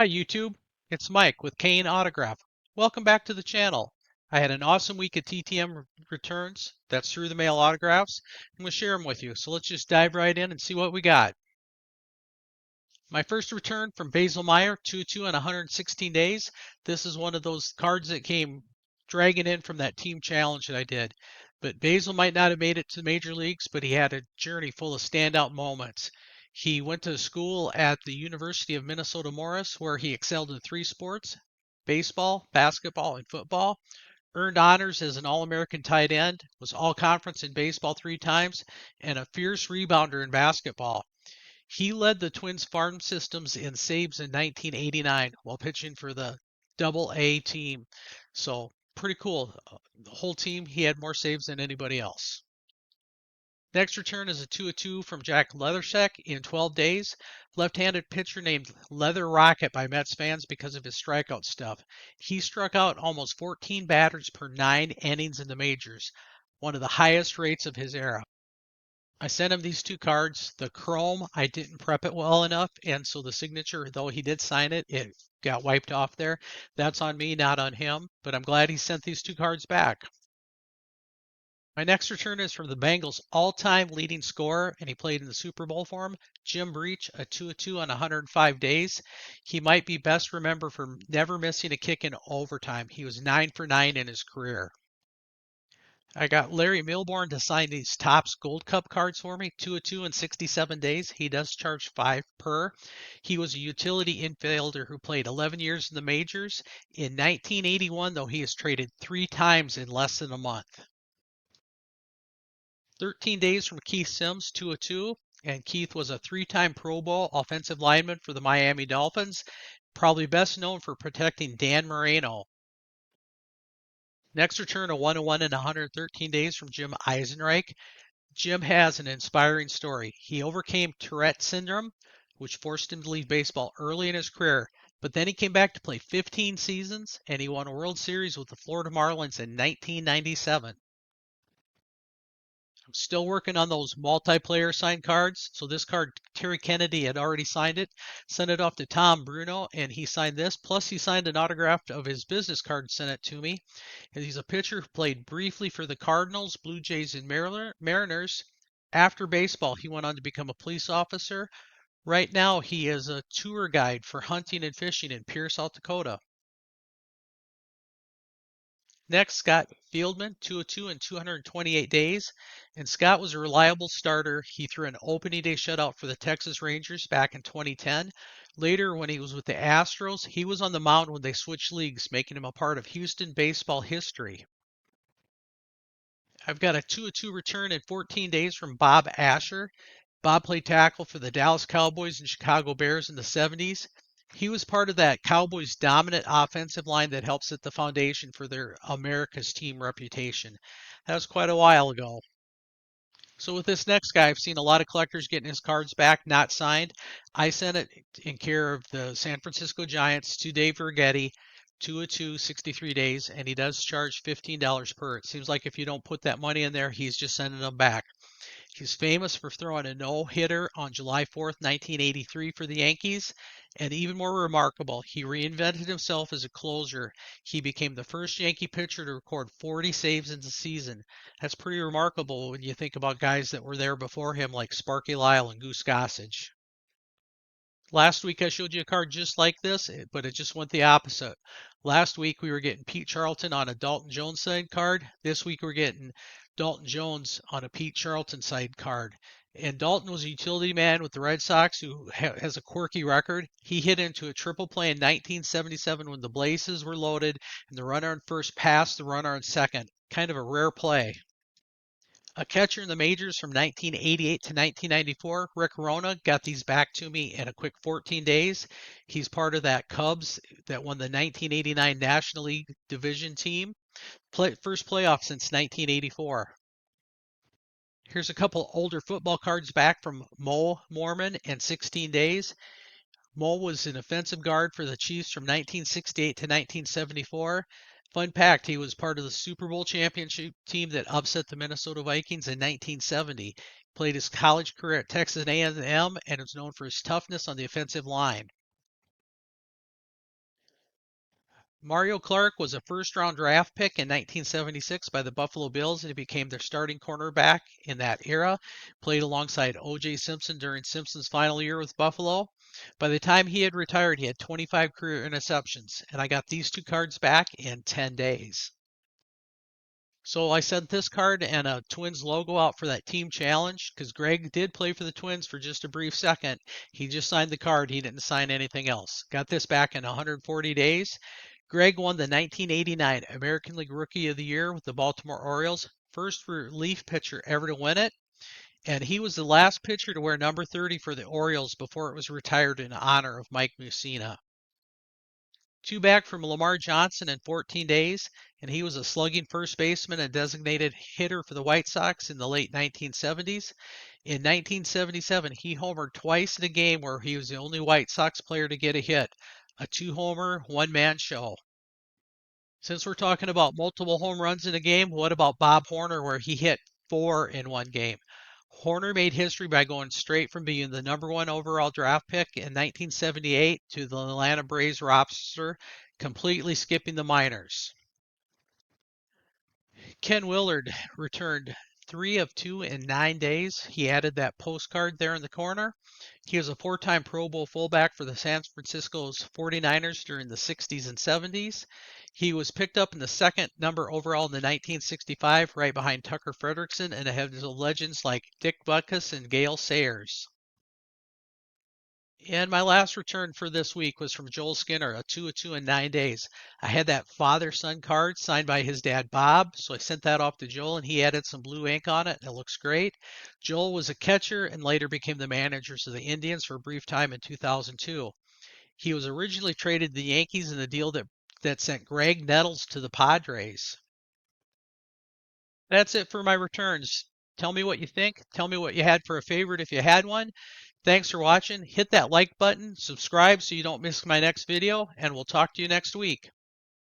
Hi YouTube, it's Mike with Kane Autograph. Welcome back to the channel. I had an awesome week of TTM returns. That's through the mail autographs. I'm going to share them with you. So let's just dive right in and see what we got. My first return from Basil Meyer, 2-2 in 116 days. This is one of those cards that came dragging in from that team challenge that I did. But Basil might not have made it to the major leagues, but he had a journey full of standout moments. He went to school at the University of Minnesota Morris, where he excelled in three sports: baseball, basketball, and football. Earned honors as an All-American tight end, was All-Conference in baseball three times, and a fierce rebounder in basketball. He led the Twins farm systems in saves in 1989 while pitching for the Double A team. So pretty cool. The whole team, he had more saves than anybody else. Next return is a 2-2 from Jack Leathersack in 12 days. Left-handed pitcher named Leather Rocket by Mets fans because of his strikeout stuff. He struck out almost 14 batters per 9 innings in the majors, one of the highest rates of his era. I sent him these two cards. The chrome, I didn't prep it well enough, and so the signature, though he did sign it, it got wiped off there. That's on me, not on him, but I'm glad he sent these two cards back. My next return is from the Bengals' all-time leading scorer, and he played in the Super Bowl for him, Jim Breach, a 2-2 on 105 days. He might be best remembered for never missing a kick in overtime. He was 9 for 9 in his career. I got Larry Milbourne to sign these Topps Gold Cup cards for me, 2-2 in 67 days. He does charge 5 per. He was a utility infielder who played 11 years in the majors. In 1981, though, he has traded 3 times in less than a month. 13 days from Keith Sims, 2-2. And Keith was a 3-time Pro Bowl offensive lineman for the Miami Dolphins, probably best known for protecting Dan Marino. Next return, a 1-1 in 113 days from Jim Eisenreich. Jim has an inspiring story. He overcame Tourette syndrome, which forced him to leave baseball early in his career, but then he came back to play 15 seasons and he won a World Series with the Florida Marlins in 1997. I'm still working on those multiplayer signed cards. So this card, Terry Kennedy had already signed it, sent it off to Tom Bruno, and he signed this. Plus, he signed an autograph of his business card, sent it to me. And he's a pitcher who played briefly for the Cardinals, Blue Jays, and Mariners. After baseball, he went on to become a police officer. Right now, he is a tour guide for hunting and fishing in Pierre, South Dakota. Next, Scott Fieldman, 202 in 228 days. And Scott was a reliable starter. He threw an opening day shutout for the Texas Rangers back in 2010. Later, when he was with the Astros, he was on the mound when they switched leagues, making him a part of Houston baseball history. I've got a 2-2 return in 14 days from Bob Asher. Bob played tackle for the Dallas Cowboys and Chicago Bears in the 70s. He was part of that Cowboys dominant offensive line that helped set the foundation for their America's team reputation. That was quite a while ago. So with this next guy, I've seen a lot of collectors getting his cards back, not signed. I sent it in care of the San Francisco Giants to Dave Righetti, 2-2, 63 days, and he does charge $15 per. It seems like if you don't put that money in there, he's just sending them back. He's famous for throwing a no-hitter on July 4th, 1983 for the Yankees. And even more remarkable, he reinvented himself as a closer. He became the first Yankee pitcher to record 40 saves in the season. That's pretty remarkable when you think about guys that were there before him like Sparky Lyle and Goose Gossage. Last week I showed you a card just like this, but it just went the opposite. Last week we were getting Pete Charlton on a Dalton Jones side card. This week we're getting Dalton Jones on a Pete Charlton side card. And Dalton was a utility man with the Red Sox who has a quirky record. He hit into a triple play in 1977 when the bases were loaded and the runner on first passed the runner on second. Kind of a rare play. A catcher in the majors from 1988 to 1994, Rick Rona, got these back to me in a quick 14 days. He's part of that Cubs that won the 1989 National League Division team. First playoff since 1984. Here's a couple older football cards back from Mo Mormon in 16 days. Mo was an offensive guard for the Chiefs from 1968 to 1974. Fun fact, he was part of the Super Bowl championship team that upset the Minnesota Vikings in 1970. Played his college career at Texas A&M and is known for his toughness on the offensive line. Mario Clark was a first-round draft pick in 1976 by the Buffalo Bills, and he became their starting cornerback in that era. Played alongside O.J. Simpson during Simpson's final year with Buffalo. By the time he had retired, he had 25 career interceptions, and I got these two cards back in 10 days. So I sent this card and a Twins logo out for that team challenge because Gregg did play for the Twins for just a brief second. He just signed the card. He didn't sign anything else. Got this back in 140 days. Gregg won the 1989 American League Rookie of the Year with the Baltimore Orioles, first relief pitcher ever to win it. And he was the last pitcher to wear number 30 for the Orioles before it was retired in honor of Mike Mussina. Two back from Lamar Johnson in 14 days, and he was a slugging first baseman and designated hitter for the White Sox in the late 1970s. In 1977, he homered twice in a game where he was the only White Sox player to get a hit, a two-homer, one-man show. Since we're talking about multiple home runs in a game, what about Bob Horner, where he hit four in one game? Horner made history by going straight from being the number one overall draft pick in 1978 to the Atlanta Braves roster, completely skipping the minors. Ken Willard returned 3 of 2 in 9 days. He added that postcard there in the corner. He was a four-time Pro Bowl fullback for the San Francisco 49ers during the 60s and 70s. He was picked up in the second number overall in the 1965, right behind Tucker Frederickson, and ahead of legends like Dick Butkus and Gale Sayers. And my last return for this week was from Joel Skinner, a 2 of 2 in 9 days. I had that father-son card signed by his dad, Bob, so I sent that off to Joel, and he added some blue ink on it, and it looks great. Joel was a catcher and later became the managers of the Indians for a brief time in 2002. He was originally traded to the Yankees in a deal that sent Gregg Nettles to the Padres. That's it for my returns. Tell me what you think. Tell me what you had for a favorite if you had one. Thanks for watching. Hit that like button, subscribe so you don't miss my next video, and we'll talk to you next week.